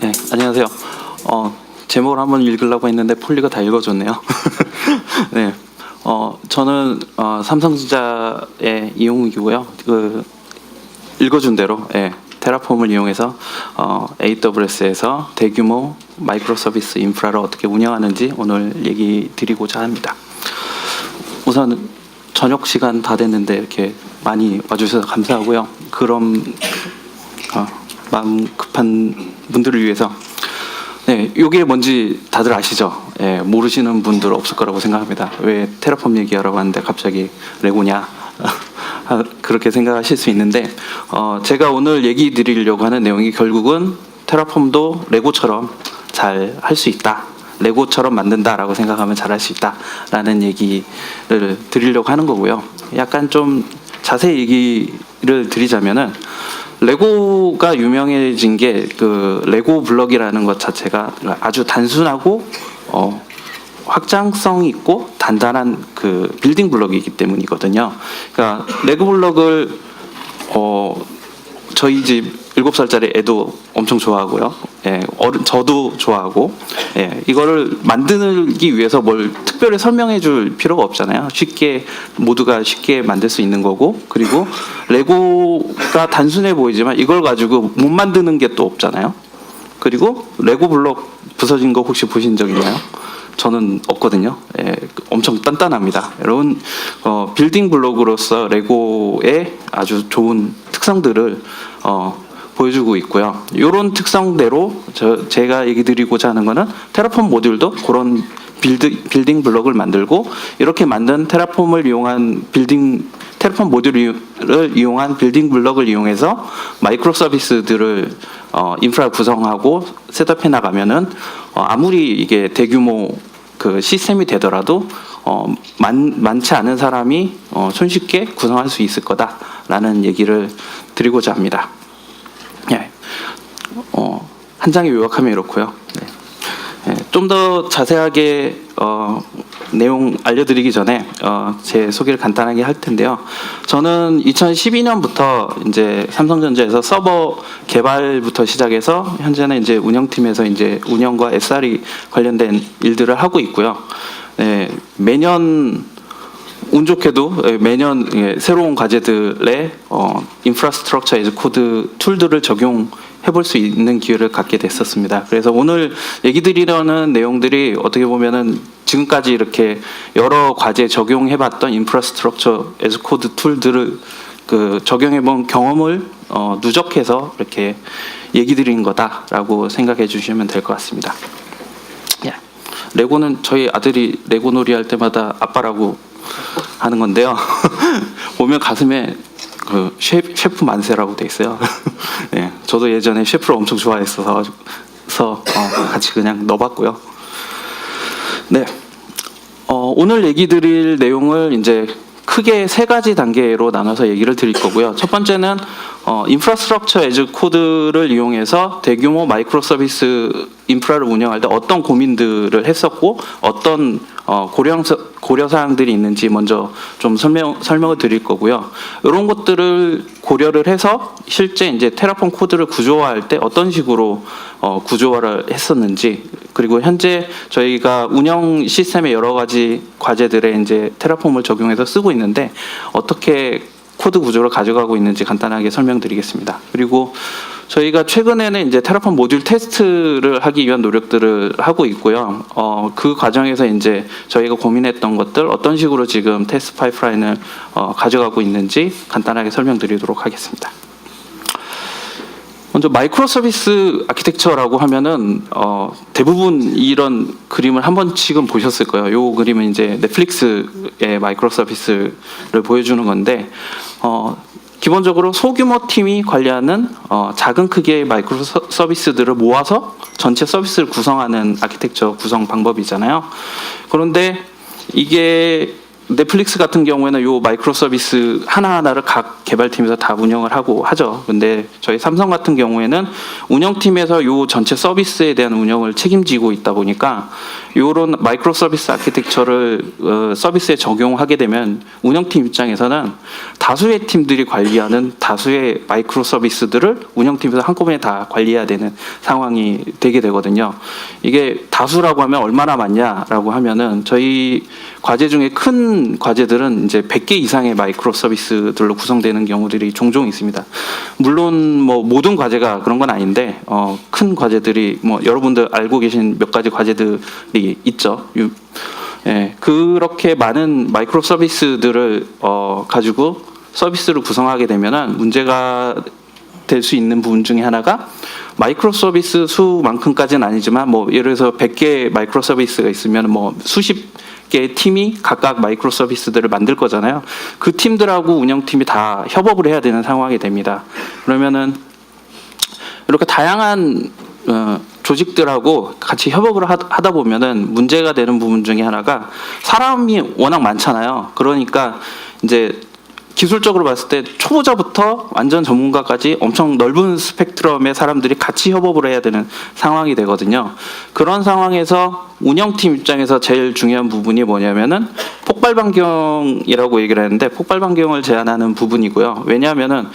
네, 안녕하세요. 제목을 한번 읽으려고 했는데 폴리가 다 읽어줬네요. 네, 저는 삼성전자의 이용욱이고요. 읽어준 대로 테라폼을 이용해서 AWS에서 대규모 마이크로 서비스 인프라를 어떻게 운영하는지 오늘 얘기 드리고자 합니다. 우선 저녁 시간 다 됐는데 이렇게 많이 와주셔서 감사하고요. 그럼 마음 급한 분들을 위해서 이게 뭔지 다들 아시죠? 모르시는 분들 없을 거라고 생각합니다. 왜 테라폼 얘기하라고 하는데 갑자기 레고냐? 그렇게 생각하실 수 있는데 제가 오늘 얘기 드리려고 하는 내용이 결국은 테라폼도 레고처럼 잘 할 수 있다. 레고처럼 만든다라고 생각하면 잘할 수 있다라는 얘기를 드리려고 하는 거고요. 약간 좀 자세히 얘기를 드리자면은 레고가 유명해진 게 그 레고 블럭이라는 것 자체가 아주 단순하고 확장성 있고 단단한 그 빌딩 블럭이기 때문이거든요. 그러니까 레고 블럭을 저희 집 7살짜리 애도 엄청 좋아하고요. 저도 좋아하고, 이거를 만들기 위해서 뭘 특별히 설명해 줄 필요가 없잖아요. 모두가 쉽게 만들 수 있는 거고, 그리고 레고가 단순해 보이지만 이걸 가지고 못 만드는 게 또 없잖아요. 그리고 레고 블록 부서진 거 혹시 보신 적 있나요? 저는 없거든요. 엄청 단단합니다. 여러분, 빌딩 블록으로서 레고의 아주 좋은 특성들을 보여주고 있고요. 이런 특성대로 제가 얘기 드리고자 하는 거는 테라폼 모듈도 그런 빌딩 블록을 만들고, 이렇게 만든 테라폼을 이용한 테라폼 모듈을 이용한 빌딩 블록을 이용해서 마이크로 서비스들을 인프라 구성하고 셋업해 나가면은 아무리 이게 대규모 그 시스템이 되더라도 많지 않은 사람이 손쉽게 구성할 수 있을 거다라는 얘기를 드리고자 합니다. 한 장에 요약하면 이렇고요. 좀 더 자세하게 내용 알려드리기 전에 제 소개를 간단하게 할 텐데요. 저는 2012년부터 이제 삼성전자에서 서버 개발부터 시작해서 현재는 이제 운영팀에서 이제 운영과 SRE 관련된 일들을 하고 있고요. 매년 운 좋게도 매년 새로운 과제들의 인프라스트럭처 에즈 코드 툴들을 적용해볼 수 있는 기회를 갖게 됐었습니다. 그래서 오늘 얘기 드리려는 내용들이 어떻게 보면은 지금까지 이렇게 여러 과제 적용해봤던 인프라스트럭처 에즈 코드 툴들을 적용해본 경험을 누적해서 이렇게 얘기 드린 거다라고 생각해 주시면 될 것 같습니다. 레고는 저희 아들이 레고 놀이 할 때마다 아빠라고 하는 건데요. 보면 가슴에 그 셰프 만세라고 돼 있어요. 저도 예전에 셰프를 엄청 좋아했어서 같이 그냥 넣어봤고요. 오늘 얘기 드릴 내용을 이제 크게 3가지 단계로 나눠서 얘기를 드릴 거고요. 첫 번째는 인프라스트럭처 에즈 코드를 이용해서 대규모 마이크로 서비스 인프라를 운영할 때 어떤 고민들을 했었고 어떤 고려 사항들이 있는지 먼저 좀 설명을 드릴 거고요. 이런 것들을 고려를 해서 실제 이제 테라폼 코드를 구조화할 때 어떤 식으로 구조화를 했었는지, 그리고 현재 저희가 운영 시스템의 여러 가지 과제들에 이제 테라폼을 적용해서 쓰고 있는데 어떻게 코드 구조를 가져가고 있는지 간단하게 설명드리겠습니다. 그리고 저희가 최근에는 이제 테라폼 모듈 테스트를 하기 위한 노력들을 하고 있고요. 그 과정에서 이제 저희가 고민했던 것들, 어떤 식으로 지금 테스트 파이프라인을 가져가고 있는지 간단하게 설명드리도록 하겠습니다. 먼저 마이크로 서비스 아키텍처라고 하면은 대부분 이런 그림을 한 번씩은 보셨을 거예요. 이 그림은 이제 넷플릭스의 마이크로 서비스를 보여주는 건데 기본적으로 소규모 팀이 관리하는 작은 크기의 마이크로 서비스들을 모아서 전체 서비스를 구성하는 아키텍처 구성 방법이잖아요. 그런데 이게 넷플릭스 같은 경우에는 요 마이크로 서비스 하나하나를 각 개발팀에서 다 운영을 하고 하죠. 근데 저희 삼성 같은 경우에는 운영팀에서 요 전체 서비스에 대한 운영을 책임지고 있다 보니까 요런 마이크로 서비스 아키텍처를 서비스에 적용하게 되면 운영팀 입장에서는 다수의 팀들이 관리하는 다수의 마이크로 서비스들을 운영팀에서 한꺼번에 다 관리해야 되는 상황이 되게 되거든요. 이게 다수라고 하면 얼마나 많냐라고 하면은 저희 과제 중에 큰 과제들은 이제 100개 이상의 마이크로 서비스들로 구성되는 경우들이 종종 있습니다. 물론 뭐 모든 과제가 그런 건 아닌데 큰 과제들이 뭐 여러분들 알고 계신 몇 가지 과제들이 있죠. 예, 그렇게 많은 마이크로 서비스들을 가지고 서비스를 구성하게 되면은 문제가 될 수 있는 부분 중에 하나가 마이크로 서비스 수만큼까지는 아니지만 뭐 예를 들어서 100개 마이크로 서비스가 있으면 뭐 수십 개의 팀이 각각 마이크로 서비스들을 만들 거잖아요. 그 팀들하고 운영팀이 다 협업을 해야 되는 상황이 됩니다. 그러면은 이렇게 다양한 조직들하고 같이 협업을 하다 보면은 문제가 되는 부분 중에 하나가 사람이 워낙 많잖아요. 그러니까 이제 기술적으로 봤을 때 초보자부터 완전 전문가까지 엄청 넓은 스펙트럼의 사람들이 같이 협업을 해야 되는 상황이 되거든요. 그런 상황에서 운영팀 입장에서 제일 중요한 부분이 뭐냐면은 폭발 반경이라고 얘기를 했는데 폭발 반경을 제한하는 부분이고요. 왜냐하면은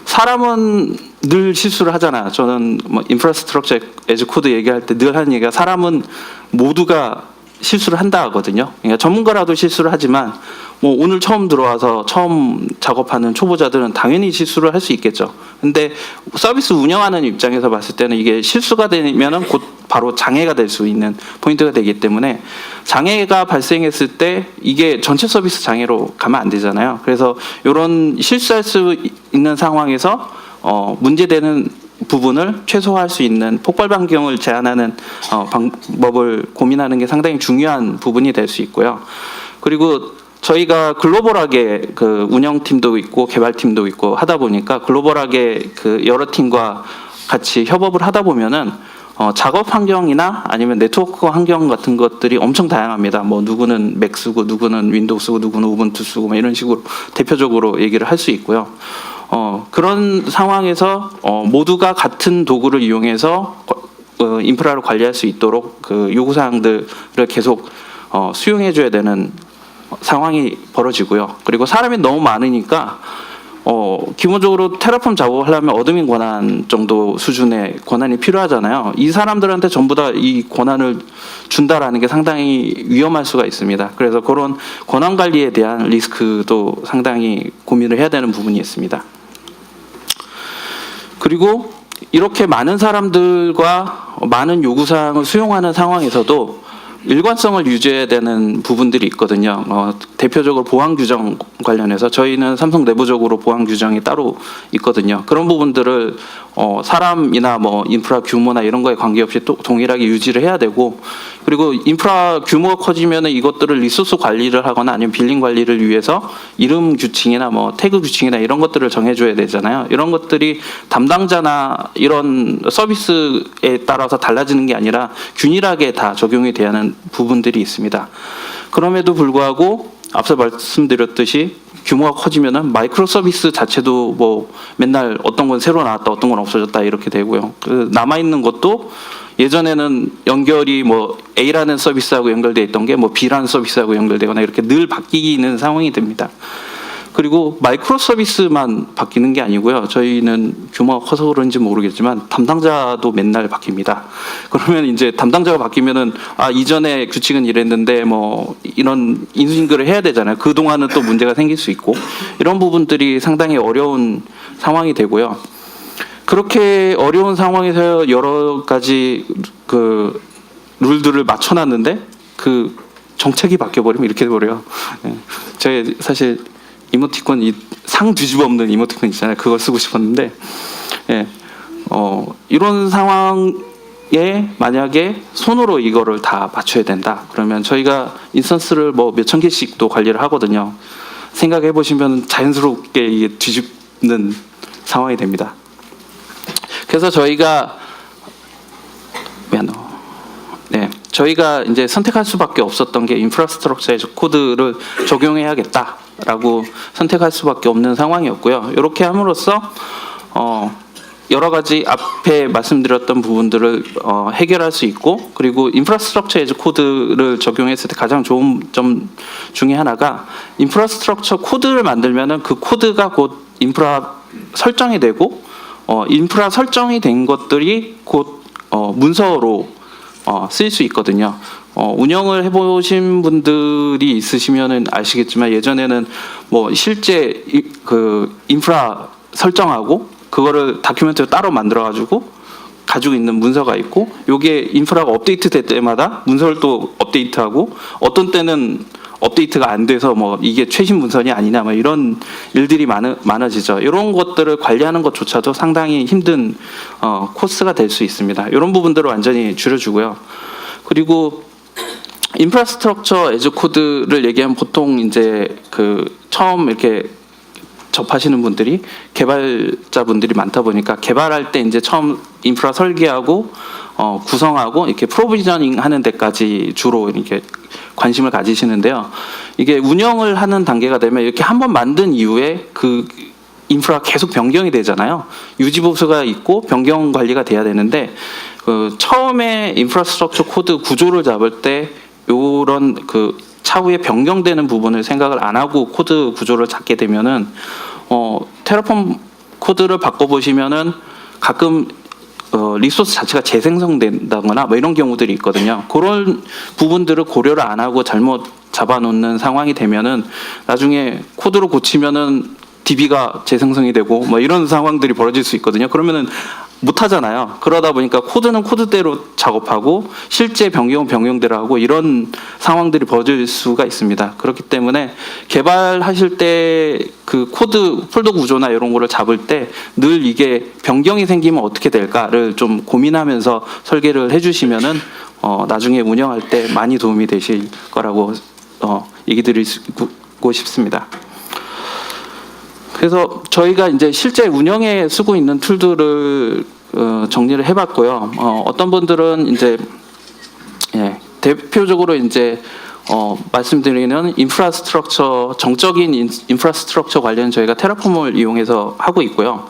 사람은 늘 실수를 하잖아요. 저는 뭐 인프라스트럭처 에즈 코드 얘기할 때 늘 하는 얘기가 사람은 모두가 실수를 한다 하거든요. 그러니까 전문가라도 실수를 하지만 뭐 오늘 처음 들어와서 처음 작업하는 초보자들은 당연히 실수를 할 수 있겠죠. 근데 서비스 운영하는 입장에서 봤을 때는 이게 실수가 되면은 곧 바로 장애가 될 수 있는 포인트가 되기 때문에 장애가 발생했을 때 이게 전체 서비스 장애로 가면 안 되잖아요. 그래서 이런 실수할 수 있는 상황에서 문제되는 부분을 최소화할 수 있는 폭발 반경을 제한하는 방법을 고민하는 게 상당히 중요한 부분이 될 수 있고요. 그리고 저희가 글로벌하게 그 운영팀도 있고 개발팀도 있고 하다 보니까 글로벌하게 그 여러 팀과 같이 협업을 하다 보면은 작업 환경이나 아니면 네트워크 환경 같은 것들이 엄청 다양합니다. 뭐 누구는 맥 쓰고 누구는 윈도우 쓰고 누구는 우분투 쓰고 뭐 이런 식으로 대표적으로 얘기를 할 수 있고요. 그런 상황에서 모두가 같은 도구를 이용해서 인프라를 관리할 수 있도록 그 요구사항들을 계속 수용해줘야 되는 상황이 벌어지고요. 그리고 사람이 너무 많으니까 기본적으로 테라폼 작업을 하려면 어드민 권한 정도 수준의 권한이 필요하잖아요. 이 사람들한테 전부 다 이 권한을 준다라는 게 상당히 위험할 수가 있습니다. 그래서 그런 권한 관리에 대한 리스크도 상당히 고민을 해야 되는 부분이 있습니다. 그리고 이렇게 많은 사람들과 많은 요구사항을 수용하는 상황에서도 일관성을 유지해야 되는 부분들이 있거든요. 대표적으로 보안 규정 관련해서 저희는 삼성 내부적으로 보안 규정이 따로 있거든요. 그런 부분들을 사람이나 뭐 인프라 규모나 이런 거에 관계없이 또 동일하게 유지를 해야 되고, 그리고 인프라 규모가 커지면은 이것들을 리소스 관리를 하거나 아니면 빌링 관리를 위해서 이름 규칙이나 뭐 태그 규칙이나 이런 것들을 정해줘야 되잖아요. 이런 것들이 담당자나 이런 서비스에 따라서 달라지는 게 아니라 균일하게 다 적용이 돼야 하는 부분들이 있습니다. 그럼에도 불구하고 앞서 말씀드렸듯이 규모가 커지면은 마이크로 서비스 자체도 뭐 맨날 어떤 건 새로 나왔다, 어떤 건 없어졌다 이렇게 되고요. 남아 있는 것도 예전에는 연결이 뭐 A라는 서비스하고 연결돼 있던 게 뭐 B라는 서비스하고 연결되거나 이렇게 늘 바뀌는 상황이 됩니다. 그리고 마이크로 서비스만 바뀌는 게 아니고요. 저희는 규모가 커서 그런지 모르겠지만 담당자도 맨날 바뀝니다. 그러면 이제 담당자가 바뀌면은 이전에 규칙은 이랬는데 뭐 이런 인수인계를 해야 되잖아요. 그 동안은 또 문제가 생길 수 있고 이런 부분들이 상당히 어려운 상황이 되고요. 그렇게 어려운 상황에서 여러 가지 그 룰들을 맞춰놨는데 그 정책이 바뀌어버리면 이렇게 돼버려요. 제가 사실 이모티콘 상 뒤집어 엎는 이모티콘 있잖아요. 그걸 쓰고 싶었는데 이런 상황에 만약에 손으로 이거를 다 맞춰야 된다. 그러면 저희가 인스턴스를 뭐 몇천 개씩도 관리를 하거든요. 생각해 보시면 자연스럽게 이게 뒤집는 상황이 됩니다. 그래서 저희가 저희가 이제 선택할 수밖에 없었던 게 인프라스트럭처 에즈 코드를 적용해야겠다라고 선택할 수밖에 없는 상황이었고요. 이렇게 함으로써 여러 가지 앞에 말씀드렸던 부분들을 해결할 수 있고, 그리고 인프라스트럭처 에즈 코드를 적용했을 때 가장 좋은 점 중에 하나가, 인프라스트럭처 코드를 만들면은 그 코드가 곧 인프라 설정이 되고, 인프라 설정이 된 것들이 곧 문서로 쓰일 수 있거든요. 운영을 해보신 분들이 있으시면은 아시겠지만, 예전에는 뭐 실제 그 인프라 설정하고 그거를 다큐멘트를 따로 만들어가지고 가지고 있는 문서가 있고, 요게 인프라가 업데이트 될 때마다 문서를 또 업데이트하고, 어떤 때는 업데이트가 안 돼서 뭐 이게 최신 문서냐 아니냐 뭐 이런 일들이 많아지죠. 이런 것들을 관리하는 것조차도 상당히 힘든 코스가 될 수 있습니다. 이런 부분들을 완전히 줄여주고요. 그리고 인프라스트럭처 에즈 코드를 얘기하면 보통 이제 그 처음 이렇게 접하시는 분들이 개발자분들이 많다 보니까, 개발할 때 이제 처음 인프라 설계하고 구성하고 이렇게 프로비저닝 하는 데까지 주로 이렇게 관심을 가지시는데요. 이게 운영을 하는 단계가 되면 이렇게 한번 만든 이후에 그 인프라 계속 변경이 되잖아요. 유지 보수가 있고 변경 관리가 돼야 되는데, 그 처음에 인프라스트럭처 코드 구조를 잡을 때 요런 그 차후에 변경되는 부분을 생각을 안 하고 코드 구조를 잡게 되면은 테라폼 코드를 바꿔보시면은 가끔 리소스 자체가 재생성된다거나 뭐 이런 경우들이 있거든요. 그런 부분들을 고려를 안 하고 잘못 잡아놓는 상황이 되면은 나중에 코드로 고치면은 DB가 재생성이 되고 뭐 이런 상황들이 벌어질 수 있거든요. 그러면은 못 하잖아요. 그러다 보니까 코드는 코드대로 작업하고 실제 변경은 변경대로 하고, 이런 상황들이 벌어질 수가 있습니다. 그렇기 때문에 개발하실 때 그 코드 폴더 구조나 이런 거를 잡을 때 늘 이게 변경이 생기면 어떻게 될까를 좀 고민하면서 설계를 해주시면은 나중에 운영할 때 많이 도움이 되실 거라고 얘기 드리고 싶습니다. 그래서 저희가 이제 실제 운영에 쓰고 있는 툴들을 정리를 해봤고요. 어떤 분들은 이제 대표적으로 이제 말씀드리는 인프라스트럭처, 정적인 인프라스트럭처 관련 저희가 테라폼을 이용해서 하고 있고요.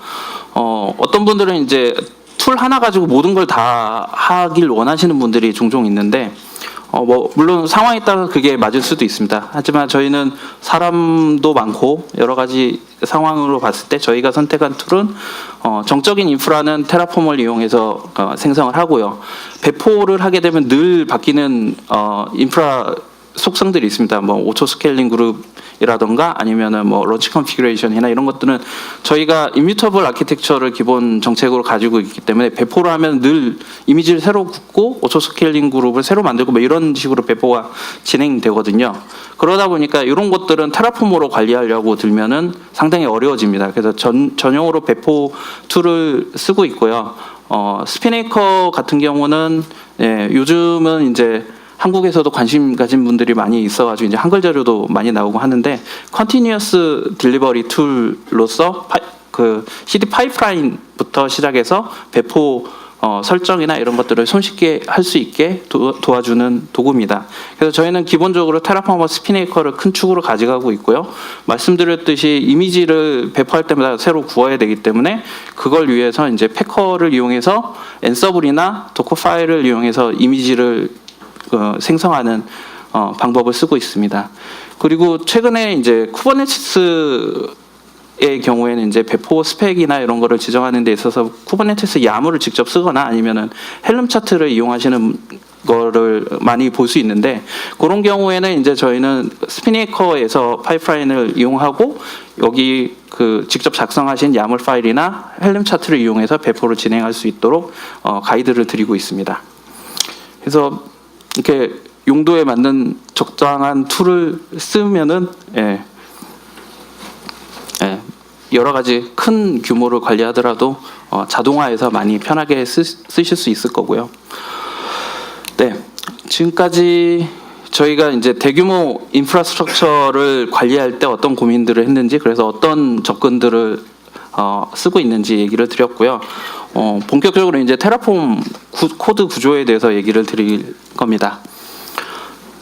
어떤 분들은 이제 툴 하나 가지고 모든 걸 다 하길 원하시는 분들이 종종 있는데, 뭐 물론 상황에 따라 그게 맞을 수도 있습니다. 하지만 저희는 사람도 많고 여러 가지 상황으로 봤을 때 저희가 선택한 툴은 정적인 인프라는 테라폼을 이용해서 생성을 하고요. 배포를 하게 되면 늘 바뀌는 인프라 속성들이 있습니다. 뭐 오토 스케일링 그룹이라던가 아니면은 뭐 런치 컨피그레이션이나 이런 것들은 저희가 임뮤터블 아키텍처를 기본 정책으로 가지고 있기 때문에 배포를 하면 늘 이미지를 새로 굽고 오토 스케일링 그룹을 새로 만들고 뭐 이런 식으로 배포가 진행되거든요. 그러다 보니까 이런 것들은 테라폼으로 관리하려고 들면은 상당히 어려워집니다. 그래서 전용으로 배포 툴을 쓰고 있고요. 스피네이커 같은 경우는 요즘은 이제 한국에서도 관심 가진 분들이 많이 있어가지고 이제 한글 자료도 많이 나오고 하는데, 컨티뉴어스 딜리버리 툴로서 그 CD 파이프라인부터 시작해서 배포 설정이나 이런 것들을 손쉽게 할 수 있게 도와주는 도구입니다. 그래서 저희는 기본적으로 테라폼과 스피네이커를 큰 축으로 가져가고 있고요. 말씀드렸듯이 이미지를 배포할 때마다 새로 구워야 되기 때문에 그걸 위해서 이제 패커를 이용해서 엔서블이나 도커 파일을 이용해서 이미지를 생성하는 방법을 쓰고 있습니다. 그리고 최근에 이제 쿠버네티스의 경우에는 이제 배포 스펙이나 이런 거를 지정하는 데 있어서 쿠버네티스 야무를 직접 쓰거나 아니면은 헬름 차트를 이용하시는 거를 많이 볼 수 있는데, 그런 경우에는 이제 저희는 스피네이커에서 파이프라인을 이용하고 여기 그 직접 작성하신 야물 파일이나 헬름 차트를 이용해서 배포를 진행할 수 있도록 가이드를 드리고 있습니다. 그래서 이렇게 용도에 맞는 적당한 툴을 쓰면은 여러 가지 큰 규모를 관리하더라도 자동화해서 많이 편하게 쓰실 수 있을 거고요. 네, 지금까지 저희가 이제 대규모 인프라스트럭처를 관리할 때 어떤 고민들을 했는지, 그래서 어떤 접근들을 쓰고 있는지 얘기를 드렸고요. 본격적으로 이제 테라폼 코드 구조에 대해서 얘기를 드릴 겁니다.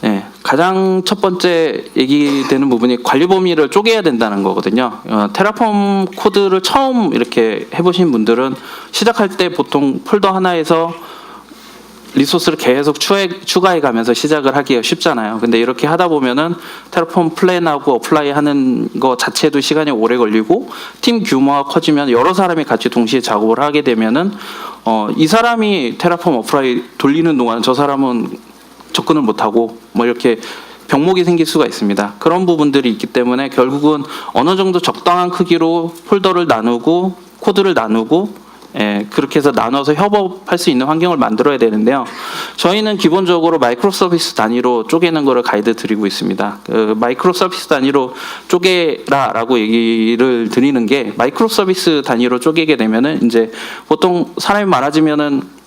네, 가장 첫 번째 얘기되는 부분이 관리 범위를 쪼개야 된다는 거거든요. 테라폼 코드를 처음 이렇게 해보신 분들은 시작할 때 보통 폴더 하나에서 리소스를 계속 추가해 가면서 시작을 하기가 쉽잖아요. 근데 이렇게 하다 보면은 테라폼 플랜하고 어플라이 하는 거 자체도 시간이 오래 걸리고 팀 규모가 커지면 여러 사람이 같이 동시에 작업을 하게 되면은 이 사람이 테라폼 어플라이 돌리는 동안 저 사람은 접근을 못하고 뭐 이렇게 병목이 생길 수가 있습니다. 그런 부분들이 있기 때문에 결국은 어느 정도 적당한 크기로 폴더를 나누고 코드를 나누고 그렇게 해서 나눠서 협업할 수 있는 환경을 만들어야 되는데요. 저희는 기본적으로 마이크로 서비스 단위로 쪼개는 거를 가이드 드리고 있습니다. 마이크로 서비스 단위로 쪼개라라고 얘기를 드리는 게 마이크로 서비스 단위로 쪼개게 되면은 이제 보통 사람이 많아지면은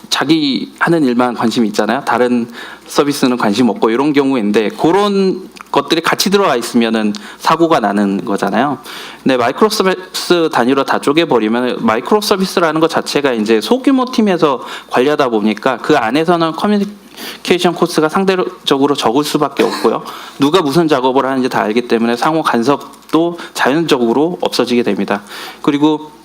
자기 하는 일만 관심이 있잖아요. 다른 서비스는 관심 없고 이런 경우인데 그런 것들이 같이 들어가 있으면은 사고가 나는 거잖아요. 근데 마이크로 서비스 단위로 다 쪼개버리면 마이크로 서비스라는 것 자체가 이제 소규모 팀에서 관리하다 보니까 그 안에서는 커뮤니케이션 코스가 상대적으로 적을 수밖에 없고요. 누가 무슨 작업을 하는지 다 알기 때문에 상호 간섭도 자연적으로 없어지게 됩니다. 그리고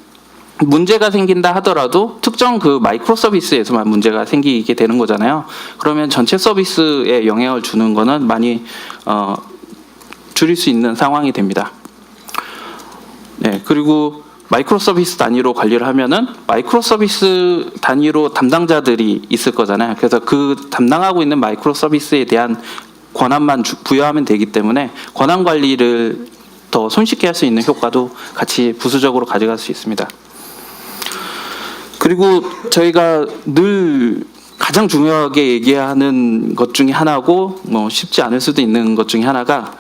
문제가 생긴다 하더라도 특정 그 마이크로 서비스에서만 문제가 생기게 되는 거잖아요. 그러면 전체 서비스에 영향을 주는 거는 많이 줄일 수 있는 상황이 됩니다. 네, 그리고 마이크로 서비스 단위로 관리를 하면은 마이크로 서비스 단위로 담당자들이 있을 거잖아요. 그래서 그 담당하고 있는 마이크로 서비스에 대한 권한만 부여하면 되기 때문에 권한 관리를 더 손쉽게 할 수 있는 효과도 같이 부수적으로 가져갈 수 있습니다. 그리고 저희가 늘 가장 중요하게 얘기하는 것 중에 하나고 뭐 쉽지 않을 수도 있는 것 중에 하나가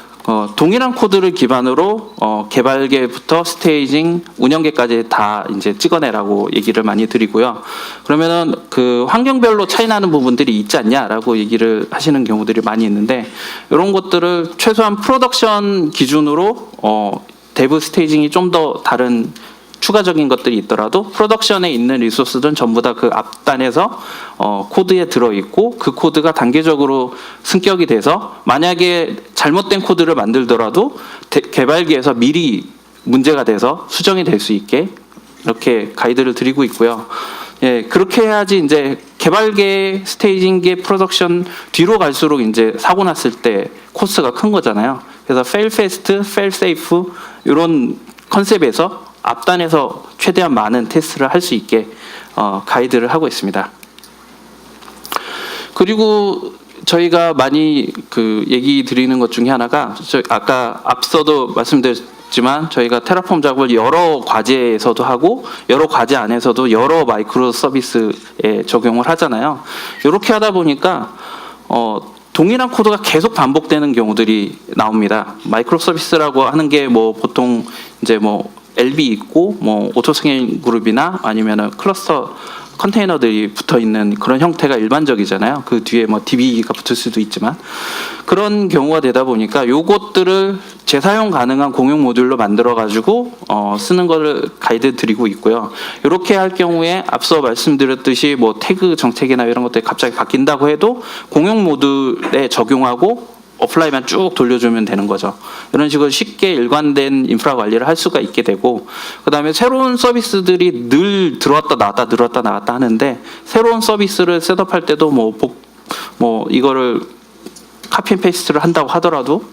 동일한 코드를 기반으로 개발계부터 스테이징, 운영계까지 다 이제 찍어내라고 얘기를 많이 드리고요. 그러면은 그 환경별로 차이 나는 부분들이 있지 않냐라고 얘기를 하시는 경우들이 많이 있는데 이런 것들을 최소한 프로덕션 기준으로 데브 스테이징이 좀 더 다른 추가적인 것들이 있더라도 프로덕션에 있는 리소스들은 전부 다 그 앞단에서 코드에 들어있고 그 코드가 단계적으로 승격이 돼서 만약에 잘못된 코드를 만들더라도 개발기에서 미리 문제가 돼서 수정이 될 수 있게 이렇게 가이드를 드리고 있고요. 예, 그렇게 해야지 이제 개발계, 스테이징계, 프로덕션 뒤로 갈수록 이제 사고 났을 때 코스가 큰 거잖아요. 그래서 fail fast, fail safe 이런 컨셉에서 앞단에서 최대한 많은 테스트를 할 수 있게 가이드를 하고 있습니다. 그리고 저희가 많이 그 얘기 드리는 것 중에 하나가 아까 앞서도 말씀드렸지만 저희가 테라폼 작업을 여러 과제에서도 하고 여러 과제 안에서도 여러 마이크로 서비스에 적용을 하잖아요. 이렇게 하다 보니까 동일한 코드가 계속 반복되는 경우들이 나옵니다. 마이크로 서비스라고 하는 게 뭐 보통 이제 뭐 LB 있고 뭐 오토스케일 그룹이나 아니면은 클러스터 컨테이너들이 붙어 있는 그런 형태가 일반적이잖아요. 그 뒤에 뭐 DB가 붙을 수도 있지만 그런 경우가 되다 보니까 요것들을 재사용 가능한 공용 모듈로 만들어 가지고 쓰는 거를 가이드 드리고 있고요. 이렇게 할 경우에 앞서 말씀드렸듯이 뭐 태그 정책이나 이런 것들이 갑자기 바뀐다고 해도 공용 모듈에 적용하고 어플라이만 쭉 돌려주면 되는 거죠. 이런 식으로 쉽게 일관된 인프라 관리를 할 수가 있게 되고 그 다음에 새로운 서비스들이 늘 들어왔다 나왔다 들어왔다 나왔다 하는데 새로운 서비스를 셋업할 때도 뭐 이거를 카피 앤 페이스트를 한다고 하더라도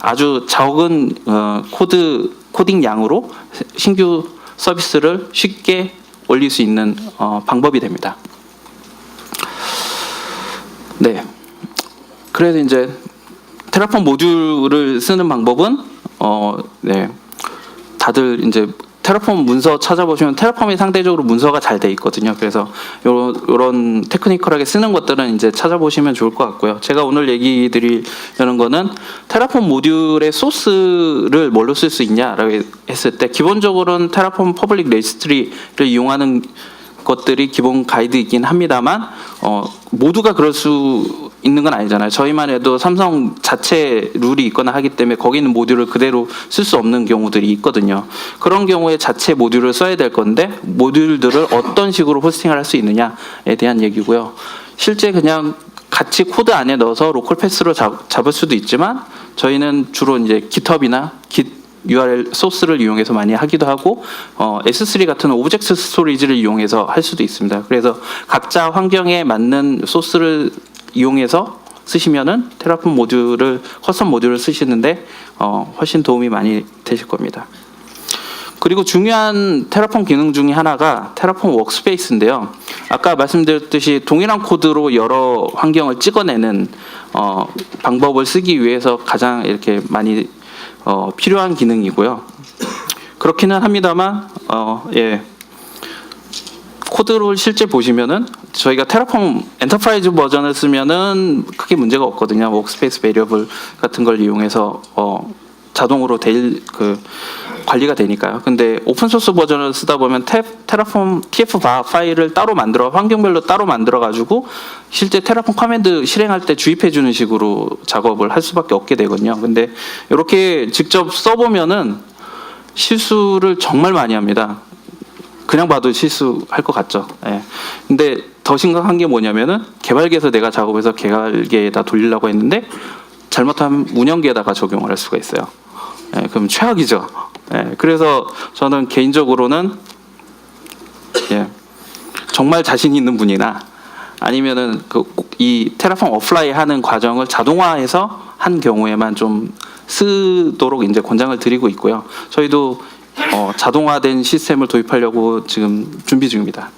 아주 적은 코딩 양으로 신규 서비스를 쉽게 올릴 수 있는 방법이 됩니다. 네. 그래서 이제 테라폼 모듈을 쓰는 방법은 다들 이제 테라폼 문서 찾아보시면 테라폼이 상대적으로 문서가 잘 돼 있거든요. 그래서 이런 테크니컬하게 쓰는 것들은 이제 찾아보시면 좋을 것 같고요. 제가 오늘 얘기 드리려는 거는 테라폼 모듈의 소스를 뭘로 쓸 수 있냐라고 했을 때 기본적으로는 테라폼 퍼블릭 레지스트리를 이용하는 것들이 기본 가이드이긴 합니다만 모두가 그럴 수 있는 건 아니잖아요. 저희만 해도 삼성 자체 룰이 있거나 하기 때문에 거기 있는 모듈을 그대로 쓸 수 없는 경우들이 있거든요. 그런 경우에 자체 모듈을 써야 될 건데 모듈들을 어떤 식으로 호스팅을 할 수 있느냐에 대한 얘기고요. 실제 그냥 같이 코드 안에 넣어서 로컬 패스로 잡을 수도 있지만 저희는 주로 이제 GitHub이나 Git URL 소스를 이용해서 많이 하기도 하고 S3 같은 오브젝트 스토리지를 이용해서 할 수도 있습니다. 그래서 각자 환경에 맞는 소스를 이용해서 쓰시면은 테라폼 모듈을 커스텀 모듈을 쓰시는데 훨씬 도움이 많이 되실 겁니다. 그리고 중요한 테라폼 기능 중에 하나가 테라폼 워크스페이스인데요. 아까 말씀드렸듯이 동일한 코드로 여러 환경을 찍어내는 방법을 쓰기 위해서 가장 이렇게 많이 필요한 기능이고요. 그렇기는 합니다만 예. 코드를 실제 보시면은 저희가 테라폼 엔터프라이즈 버전을 쓰면은 크게 문제가 없거든요. 워크스페이스 베리어블 같은 걸 이용해서 자동으로 관리가 되니까요. 근데 오픈소스 버전을 쓰다 보면 테라폼 TF 파일을 따로 만들어 환경별로 따로 만들어 가지고 실제 테라폼 커맨드 실행할 때 주입해 주는 식으로 작업을 할 수밖에 없게 되거든요. 근데 이렇게 직접 써보면은 실수를 정말 많이 합니다. 그냥 봐도 실수할 것 같죠. 예. 근데 더 심각한 게 뭐냐면은 개발계에서 내가 작업해서 개발계에다 돌리려고 했는데 잘못하면 운영계에다가 적용을 할 수가 있어요. 예, 그럼 최악이죠. 예, 그래서 저는 개인적으로는 정말 자신 있는 분이나 아니면은 이 테라폼 어플라이 하는 과정을 자동화해서 한 경우에만 좀 쓰도록 이제 권장을 드리고 있고요. 저희도 자동화된 시스템을 도입하려고 지금 준비 중입니다.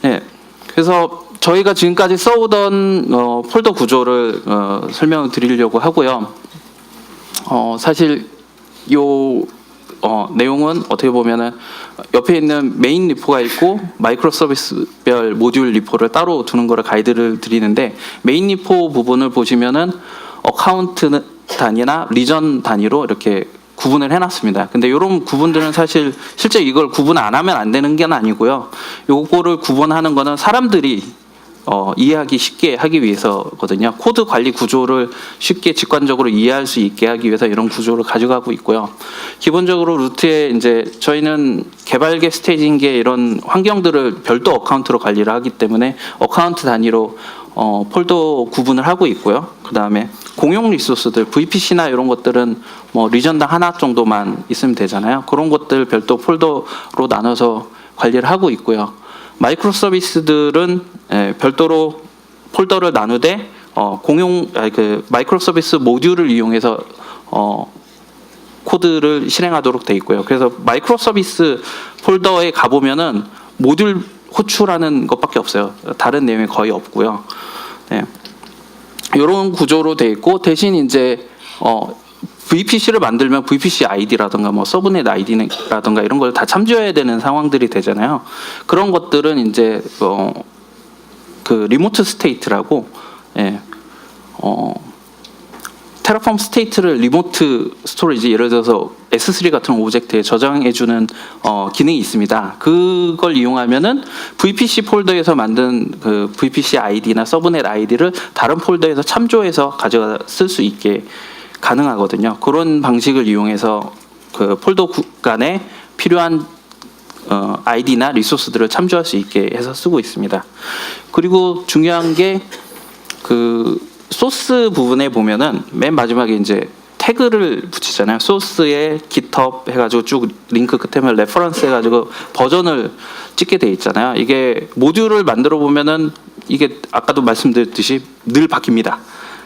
예, 그래서 저희가 지금까지 써오던 폴더 구조를 설명을 드리려고 하고요. 사실 요 내용은 어떻게 보면은 옆에 있는 메인 리포가 있고 마이크로 서비스별 모듈 리포를 따로 두는 거를 가이드를 드리는데 메인 리포 부분을 보시면은 어카운트 단위나 리전 단위로 이렇게 구분을 해놨습니다. 근데 이런 구분들은 사실 실제 이걸 구분 안 하면 안 되는 게 아니고요. 요거를 구분하는 거는 사람들이 이해하기 쉽게 하기 위해서거든요. 코드 관리 구조를 쉽게 직관적으로 이해할 수 있게 하기 위해서 이런 구조를 가져가고 있고요. 기본적으로 루트에 이제 저희는 개발계 스테이지인게 이런 환경들을 별도 어카운트로 관리를 하기 때문에 어카운트 단위로 폴더 구분을 하고 있고요. 그 다음에 공용 리소스들 VPC나 이런 것들은 뭐 리전당 하나 정도만 있으면 되잖아요. 그런 것들 별도 폴더로 나눠서 관리를 하고 있고요. 마이크로 서비스들은 별도로 폴더를 나누되 마이크로 서비스 모듈을 이용해서 코드를 실행하도록 돼 있고요. 그래서 마이크로 서비스 폴더에 가보면은 모듈 호출하는 것밖에 없어요. 다른 내용이 거의 없고요. 네. 이런 구조로 돼 있고 대신 이제 VPC를 만들면 VPC 아이디라든가 뭐 서브넷 아이디라든가 이런 걸 다 참조해야 되는 상황들이 되잖아요. 그런 것들은 이제 그 리모트 스테이트라고 테라폼 스테이트를 리모트 스토리지 예를 들어서 S3 같은 오브젝트에 저장해주는 기능이 있습니다. 그걸 이용하면은 VPC 폴더에서 만든 그 VPC 아이디나 서브넷 아이디를 다른 폴더에서 참조해서 가져가 쓸 수 있게 가능하거든요. 그런 방식을 이용해서 그 폴더 간에 필요한 아이디나 리소스들을 참조할 수 있게 해서 쓰고 있습니다. 그리고 중요한 게 그 소스 부분에 보면은 맨 마지막에 이제 태그를 붙이잖아요. 소스에 GitHub 해가지고 쭉 링크 끝에만 레퍼런스 해가지고 버전을 찍게 돼 있잖아요. 이게 모듈을 만들어 보면은 이게 아까도 말씀드렸듯이 늘 바뀝니다.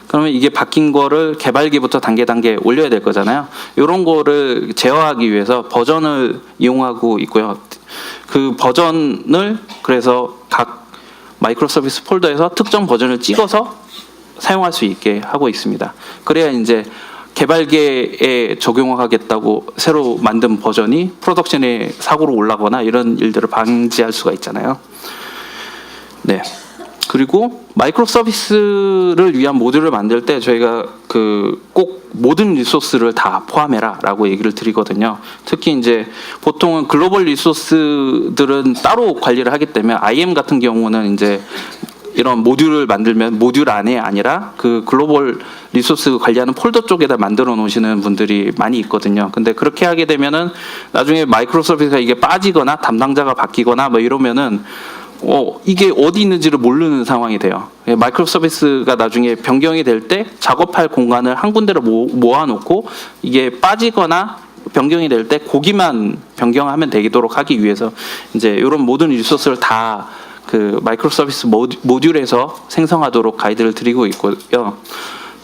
그러면 이게 바뀐 거를 개발기부터 단계 올려야 될 거잖아요. 이런 거를 제어하기 위해서 버전을 이용하고 있고요. 그 버전을 그래서 각 마이크로 서비스 폴더에서 특정 버전을 찍어서 사용할 수 있게 하고 있습니다. 그래야 이제 개발계에 적용하겠다고 새로 만든 버전이 프로덕션에 사고로 올라거나 이런 일들을 방지할 수가 있잖아요. 네. 그리고 마이크로 서비스를 위한 모듈을 만들 때 저희가 꼭 모든 리소스를 다 포함해라라고 얘기를 드리거든요. 특히 이제 보통은 글로벌 리소스들은 따로 관리를 하기 때문에 IAM 같은 경우는 이제 이런 모듈을 만들면 모듈 안에 아니라 그 글로벌 리소스 관리하는 폴더 쪽에다 만들어 놓으시는 분들이 많이 있거든요. 근데 그렇게 하게 되면은 나중에 마이크로 서비스가 이게 빠지거나 담당자가 바뀌거나 뭐 이러면은 이게 어디 있는지를 모르는 상황이 돼요. 마이크로 서비스가 나중에 변경이 될 때 작업할 공간을 한 군데로 모아놓고 이게 빠지거나 변경이 될 때 거기만 변경하면 되도록 하기 위해서 이제 이런 모든 리소스를 다 그 마이크로 서비스 모듈에서 생성하도록 가이드를 드리고 있고요.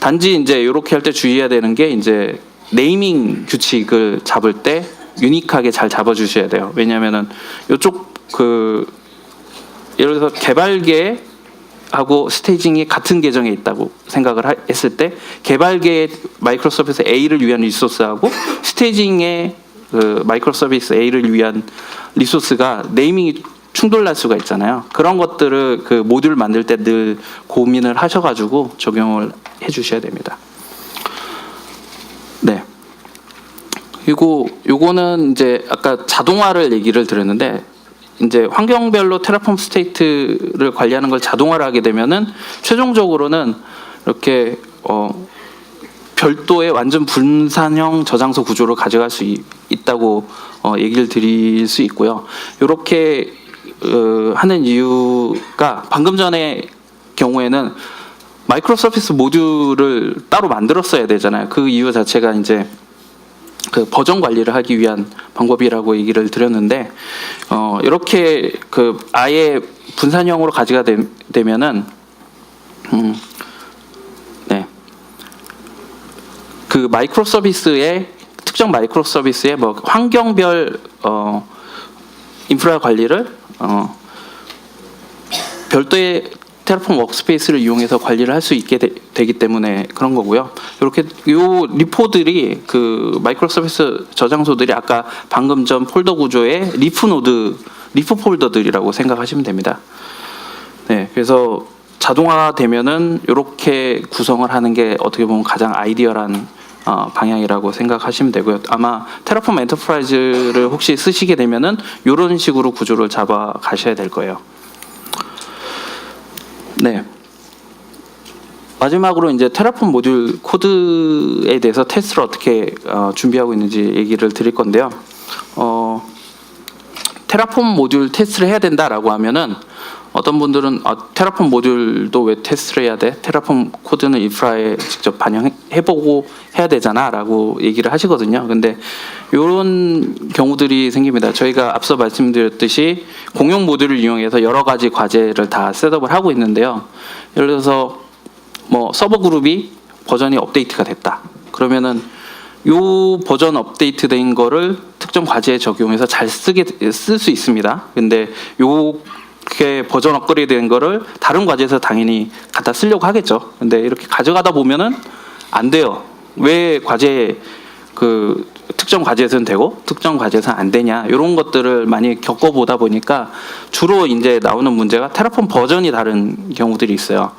단지 이제 이렇게 할 때 주의해야 되는 게 이제 네이밍 규칙을 잡을 때 유니크하게 잘 잡아주셔야 돼요. 왜냐하면은 이쪽 예를 들어서 개발계하고 스테이징이 같은 계정에 있다고 생각을 했을 때 개발계의 마이크로 서비스 A를 위한 리소스하고 스테이징의 그 마이크로 서비스 A를 위한 리소스가 네이밍이 충돌날 수가 있잖아요. 그런 것들을 그 모듈 만들 때 늘 고민을 하셔가지고 적용을 해주셔야 됩니다. 네. 그리고 요거는 이제 아까 자동화를 얘기를 드렸는데 이제 환경별로 테라폼 스테이트를 관리하는 걸 자동화를 하게 되면은 최종적으로는 이렇게 별도의 완전 분산형 저장소 구조를 가져갈 수 있다고 얘기를 드릴 수 있고요. 이렇게 하는 이유가 방금 전에 경우에는 마이크로 서비스 모듈을 따로 만들었어야 되잖아요. 그 이유 자체가 이제 그 버전 관리를 하기 위한 방법이라고 얘기를 드렸는데 이렇게 그 아예 분산형으로 가지가 되면은 네. 그 마이크로 서비스의 특정 마이크로 서비스의 뭐 환경별 인프라 관리를 별도의 테라폼 워크스페이스를 이용해서 관리를 할 수 있게 되기 때문에 그런 거고요. 이렇게 요 리포들이 그 마이크로 서비스 저장소들이 아까 방금 전 폴더 구조의 리프 폴더들이라고 생각하시면 됩니다. 네, 그래서 자동화되면은 이렇게 구성을 하는 게 어떻게 보면 가장 아이디어란 방향이라고 생각하시면 되고요. 아마 테라폼 엔터프라이즈를 혹시 쓰시게 되면은 이런 식으로 구조를 잡아 가셔야 될 거예요. 네. 마지막으로 이제 테라폼 모듈 코드에 대해서 테스트를 어떻게 준비하고 있는지 얘기를 드릴 건데요. 테라폼 모듈 테스트를 해야 된다라고 하면은 어떤 분들은 테라폼 모듈도 왜 테스트를 해야 돼? 테라폼 코드는 인프라에 직접 반영해보고 해야 되잖아라고 얘기를 하시거든요. 근데 이런 경우들이 생깁니다. 저희가 앞서 말씀드렸듯이 공용 모듈을 이용해서 여러 가지 과제를 다 셋업을 하고 있는데요. 예를 들어서 뭐 서버 그룹이 버전이 업데이트가 됐다. 그러면은 요 버전 업데이트된 거를 특정 과제에 적용해서 잘 쓸 수 있습니다. 근데 이렇게 버전 업그레이드 된 거를 다른 과제에서 당연히 갖다 쓰려고 하겠죠. 근데 이렇게 가져가다 보면은 안 돼요. 왜 그 특정 과제에서는 되고 특정 과제에서는 안 되냐, 이런 것들을 많이 겪어보다 보니까 주로 이제 나오는 문제가 테라폼 버전이 다른 경우들이 있어요.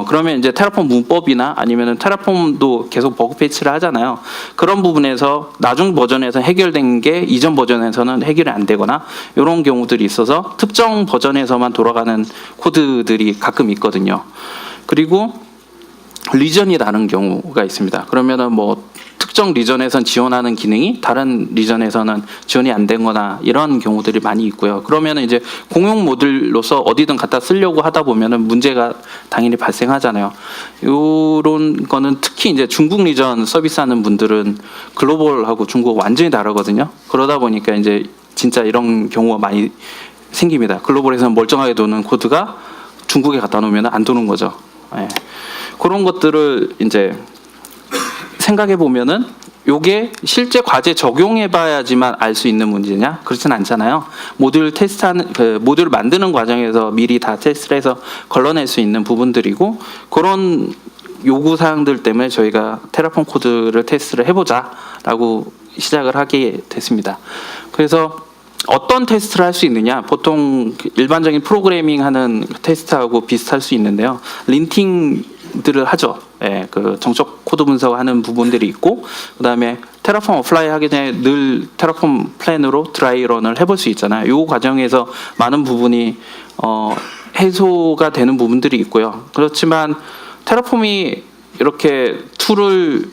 그러면 이제 테라폼 문법이나 아니면은 테라폼도 계속 버그 패치를 하잖아요. 그런 부분에서 나중 버전에서 해결된 게 이전 버전에서는 해결이 안 되거나 이런 경우들이 있어서 특정 버전에서만 돌아가는 코드들이 가끔 있거든요. 그리고 리전이 다른 경우가 있습니다. 그러면은 뭐 특정 리전에선 지원하는 기능이 다른 리전에서는 지원이 안 되거나 이런 경우들이 많이 있고요. 그러면 이제 공용 모듈로서 어디든 갖다 쓰려고 하다 보면은 문제가 당연히 발생하잖아요. 이런 거는 특히 이제 중국 리전 서비스하는 분들은 글로벌하고 중국 완전히 다르거든요. 그러다 보니까 이제 진짜 이런 경우가 많이 생깁니다. 글로벌에서는 멀쩡하게 도는 코드가 중국에 갖다 놓으면 안 도는 거죠. 예. 그런 것들을 이제 생각해 보면은 요게 실제 과제 적용해 봐야지만 알 수 있는 문제냐? 그렇진 않잖아요. 모듈 모듈을 만드는 과정에서 미리 다 테스트를 해서 걸러낼 수 있는 부분들이고, 그런 요구 사항들 때문에 저희가 테라폼 코드를 테스트를 해보자라고 시작을 하게 됐습니다. 그래서 어떤 테스트를 할 수 있느냐? 보통 일반적인 프로그래밍 하는 테스트하고 비슷할 수 있는데요. 린팅들을 하죠. 예, 그 정적 코드 분석하는 부분들이 있고, 그다음에 테라폼 어플라이 하기 전에 늘 테라폼 플랜으로 드라이런을 해볼 수 있잖아요. 이 과정에서 많은 부분이 해소가 되는 부분들이 있고요. 그렇지만 테라폼이 이렇게 툴을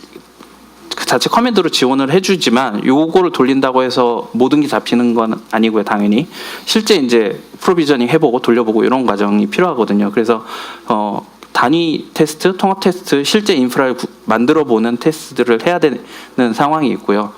그 자체 커맨드로 지원을 해주지만 요거를 돌린다고 해서 모든 게 잡히는 건 아니고요. 당연히 실제 이제 프로비저닝 해보고 돌려보고 이런 과정이 필요하거든요. 그래서 단위 테스트, 통합 테스트, 실제 인프라를 만들어 보는 테스트들을 해야 되는 상황이 있고요.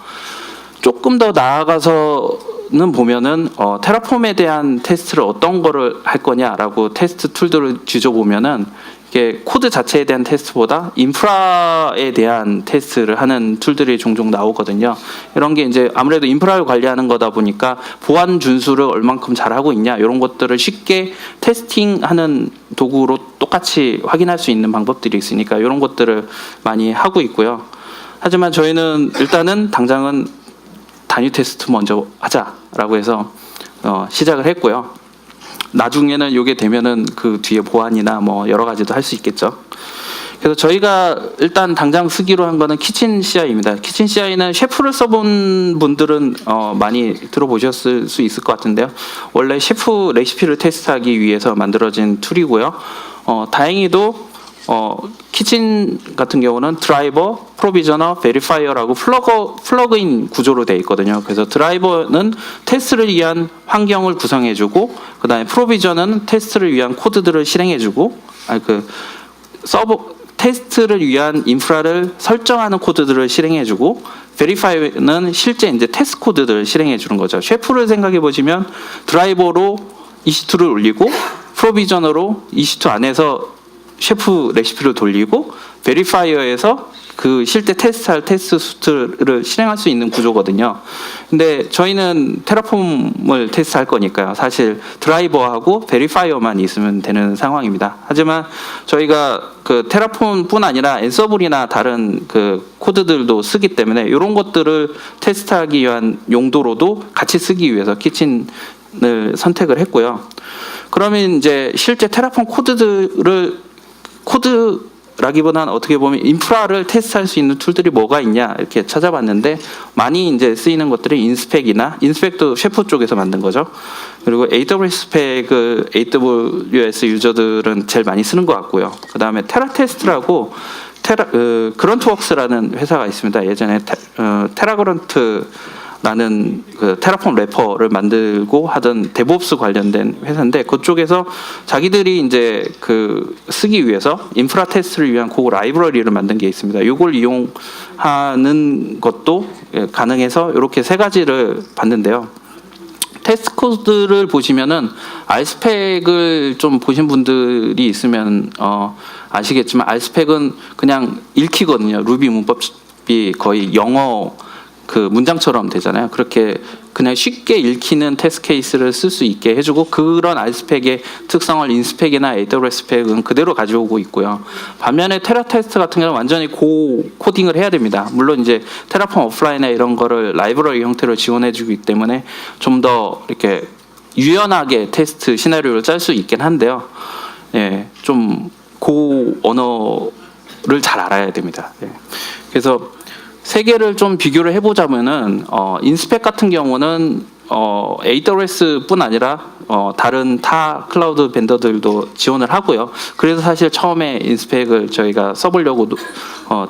조금 더 나아가서는 보면은 테라폼에 대한 테스트를 어떤 거를 할 거냐라고 테스트 툴들을 뒤져보면은 이게 코드 자체에 대한 테스트보다 인프라에 대한 테스트를 하는 툴들이 종종 나오거든요. 이런 게 이제 아무래도 인프라를 관리하는 거다 보니까 보안 준수를 얼만큼 잘하고 있냐 이런 것들을 쉽게 테스팅하는 도구로 똑같이 확인할 수 있는 방법들이 있으니까 이런 것들을 많이 하고 있고요. 하지만 저희는 일단은 당장은 단위 테스트 먼저 하자라고 해서 시작을 했고요. 나중에는 이게 되면은 그 뒤에 보안이나 뭐 여러 가지도 할 수 있겠죠. 그래서 저희가 일단 당장 쓰기로 한 거는 키친 CI입니다. 키친 CI는 셰프를 써본 분들은 많이 들어보셨을 수 있을 것 같은데요. 원래 셰프 레시피를 테스트하기 위해서 만들어진 툴이고요. 다행히도 키친 같은 경우는 드라이버, 프로비저너, 베리파이어라고 플러그인 구조로 되어 있거든요. 그래서 드라이버는 테스트를 위한 환경을 구성해주고, 그 다음에 프로비저는 테스트를 위한 코드들을 실행해주고, 테스트를 위한 인프라를 설정하는 코드들을 실행해주고, 베리파이어는 실제 이제 테스트 코드들을 실행해주는 거죠. 셰프를 생각해 보시면 드라이버로 EC2를 올리고, 프로비저너로 EC2 안에서 셰프 레시피를 돌리고 베리파이어에서 그 실제 테스트할 테스트 수트를 실행할 수 있는 구조거든요. 근데 저희는 테라폼을 테스트할 거니까요. 사실 드라이버하고 베리파이어만 있으면 되는 상황입니다. 하지만 저희가 그 테라폼뿐 아니라 앤서블이나 다른 그 코드들도 쓰기 때문에 이런 것들을 테스트하기 위한 용도로도 같이 쓰기 위해서 키친을 선택을 했고요. 그러면 이제 실제 테라폼 코드라기보다는 어떻게 보면 인프라를 테스트할 수 있는 툴들이 뭐가 있냐 이렇게 찾아봤는데 많이 이제 쓰이는 것들이 인스펙도 셰프 쪽에서 만든 거죠. 그리고 AWS 스펙을 AWS 유저들은 제일 많이 쓰는 것 같고요. 그 다음에 테라테스트라고 그런트웍스라는 회사가 있습니다. 예전에 테라그런트 라는 그 테라폼 래퍼를 만들고 하던 데브옵스 관련된 회사인데 그쪽에서 자기들이 이제 그 쓰기 위해서 인프라 테스트를 위한 그 라이브러리를 만든 게 있습니다. 이걸 이용하는 것도 가능해서 이렇게 세 가지를 봤는데요. 테스트 코드를 보시면은 R스펙을 좀 보신 분들이 있으면 아시겠지만 R스펙은 그냥 읽히거든요. 루비 문법이 거의 영어 그 문장처럼 되잖아요. 그렇게 그냥 쉽게 읽히는 테스트 케이스를 쓸 수 있게 해주고 그런 R스펙의 특성을 인스펙이나 AWS 스펙은 그대로 가져오고 있고요. 반면에 테라 테스트 같은 경우는 완전히 코딩을 해야 됩니다. 물론 이제 테라폼 오프라인에 이런 거를 라이브러리 형태로 지원해주기 때문에 좀 더 이렇게 유연하게 테스트 시나리오를 짤 수 있긴 한데요. 예, 좀 언어를 잘 알아야 됩니다. 예. 그래서 세 개를 좀 비교를 해보자면은 인스펙 같은 경우는 AWS뿐 아니라 다른 타 클라우드 벤더들도 지원을 하고요. 그래서 사실 처음에 인스펙을 저희가 써보려고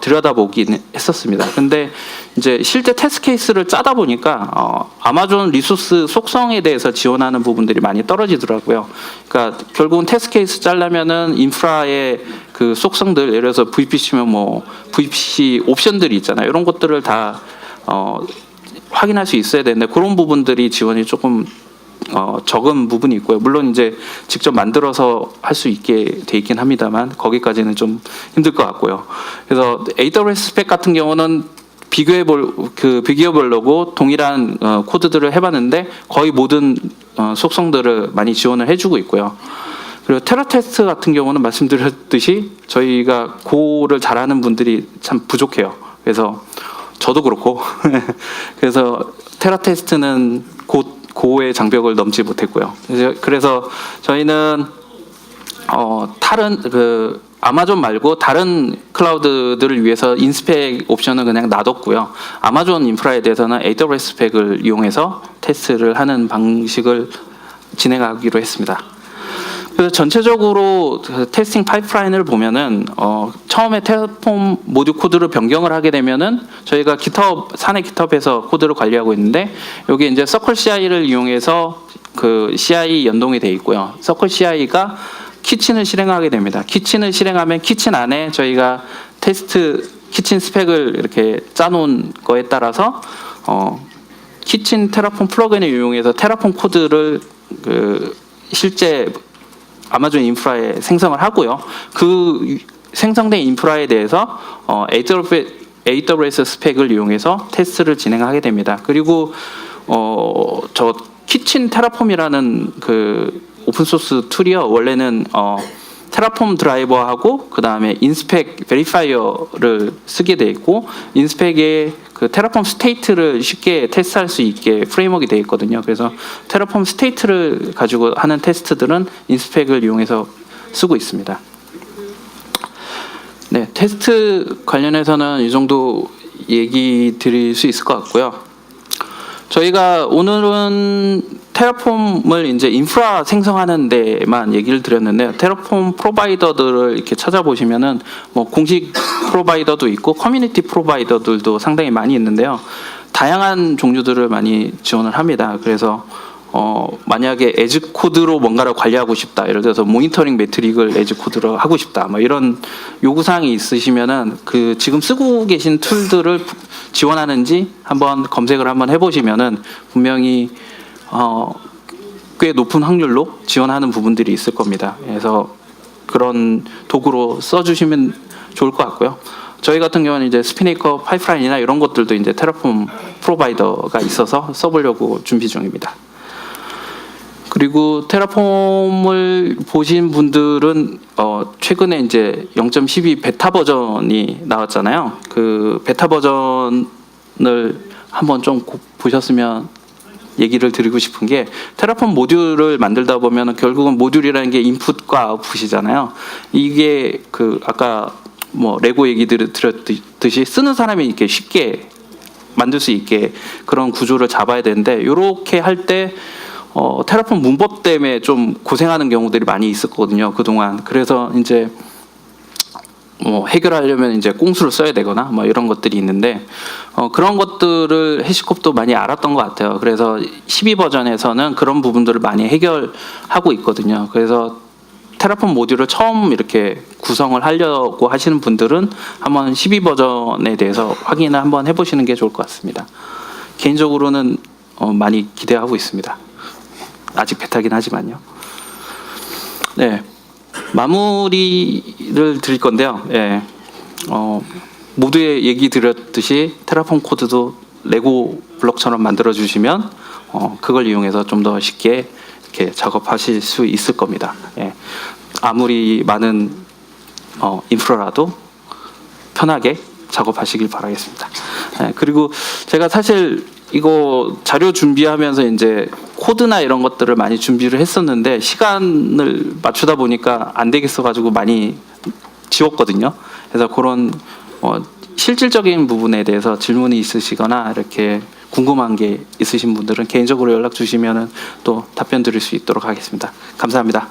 들여다보긴 했었습니다. 근데 이제 실제 테스트 케이스를 짜다 보니까 아마존 리소스 속성에 대해서 지원하는 부분들이 많이 떨어지더라고요. 그러니까 결국은 테스트 케이스 짜려면은 인프라의 그 속성들, 예를 들어서 VPC면 뭐 VPC 옵션들이 있잖아요. 이런 것들을 다 확인할 수 있어야 되는데 그런 부분들이 지원이 조금 적은 부분이 있고요. 물론 이제 직접 만들어서 할 수 있게 돼 있긴 합니다만 거기까지는 좀 힘들 것 같고요. 그래서 AWS 스펙 같은 경우는 비교해보려고 동일한 코드들을 해봤는데 거의 모든 속성들을 많이 지원을 해주고 있고요. 그리고 테라테스트 같은 경우는 말씀드렸듯이 저희가 고를 잘하는 분들이 참 부족해요. 그래서 저도 그렇고 그래서 테라테스트는 고의 장벽을 넘지 못했고요. 그래서 저희는 다른 아마존 말고 다른 클라우드들을 위해서 인스펙 옵션은 그냥 놔뒀고요. 아마존 인프라에 대해서는 AWS 스펙을 이용해서 테스트를 하는 방식을 진행하기로 했습니다. 그래서 전체적으로 그 테스팅 파이프라인을 보면은 처음에 테라폼 모듈 코드를 변경을 하게 되면은 저희가 GitHub 사내 GitHub에서 코드를 관리하고 있는데 여기 이제 서클 CI를 이용해서 그 CI 연동이 돼 있고요. 서클 CI가 키친을 실행하게 됩니다. 키친을 실행하면 키친 안에 저희가 테스트 키친 스펙을 이렇게 짜놓은 거에 따라서 키친 테라폼 플러그인을 이용해서 테라폼 코드를 그 실제 아마존 인프라에 생성을 하고요. 그 생성된 인프라에 대해서 AWS 스펙을 이용해서 테스트를 진행하게 됩니다. 그리고 저 키친 테라폼이라는 그 오픈 소스 툴이요. 원래는 테라폼 드라이버하고 그 다음에 인스펙 베리파이어를 쓰게 돼 있고 인스펙에 그 테라폼 스테이트를 쉽게 테스트할 수 있게 프레임워크가 되어 있거든요. 그래서 테라폼 스테이트를 가지고 하는 테스트들은 인스펙을 이용해서 쓰고 있습니다. 네, 테스트 관련해서는 이 정도 얘기 드릴 수 있을 것 같고요. 저희가 오늘은 테라폼을 이제 인프라 생성하는 데만 얘기를 드렸는데 테라폼 프로바이더들을 이렇게 찾아보시면은 뭐 공식 프로바이더도 있고 커뮤니티 프로바이더들도 상당히 많이 있는데요. 다양한 종류들을 많이 지원을 합니다. 그래서 만약에 에즈 코드로 뭔가를 관리하고 싶다. 예를 들어서 모니터링 매트릭을 에즈 코드로 하고 싶다. 뭐 이런 요구사항이 있으시면은 그 지금 쓰고 계신 툴들을 지원하는지 한번 검색을 한번 해보시면은 분명히 꽤 높은 확률로 지원하는 부분들이 있을 겁니다. 그래서 그런 도구로 써주시면 좋을 것 같고요. 저희 같은 경우는 이제 스피네이커 파이프라인이나 이런 것들도 이제 테라폼 프로바이더가 있어서 써보려고 준비 중입니다. 그리고 테라폼을 보신 분들은 최근에 이제 0.12 베타 버전이 나왔잖아요. 그 베타 버전을 한번 좀 보셨으면 얘기를 드리고 싶은 게 테라폼 모듈을 만들다 보면 결국은 모듈이라는 게 인풋과 아웃풋이잖아요. 이게 그 아까 뭐 레고 얘기 드렸듯이 쓰는 사람이 이렇게 쉽게 만들 수 있게 그런 구조를 잡아야 되는데 이렇게 할 때 테라폼 문법 때문에 좀 고생하는 경우들이 많이 있었거든요, 그동안. 그래서 이제 뭐 해결하려면 이제 꽁수를 써야 되거나 뭐 이런 것들이 있는데 그런 것들을 해시콥도 많이 알았던 것 같아요. 그래서 12 버전에서는 그런 부분들을 많이 해결하고 있거든요. 그래서 테라폼 모듈을 처음 이렇게 구성을 하려고 하시는 분들은 한번 12 버전에 대해서 확인을 한번 해보시는 게 좋을 것 같습니다. 개인적으로는 많이 기대하고 있습니다. 아직 베타긴 하지만요. 네, 마무리를 드릴 건데요. 예, 모두의 얘기 드렸듯이 테라폼 코드도 레고 블록처럼 만들어 주시면 그걸 이용해서 좀 더 쉽게 이렇게 작업하실 수 있을 겁니다. 예, 아무리 많은 인프라라도 편하게 작업하시길 바라겠습니다. 예, 그리고 제가 사실 이거 자료 준비하면서 이제 코드나 이런 것들을 많이 준비를 했었는데 시간을 맞추다 보니까 안 되겠어 가지고 많이 지웠거든요. 그래서 그런 실질적인 부분에 대해서 질문이 있으시거나 이렇게 궁금한 게 있으신 분들은 개인적으로 연락 주시면은 또 답변 드릴 수 있도록 하겠습니다. 감사합니다.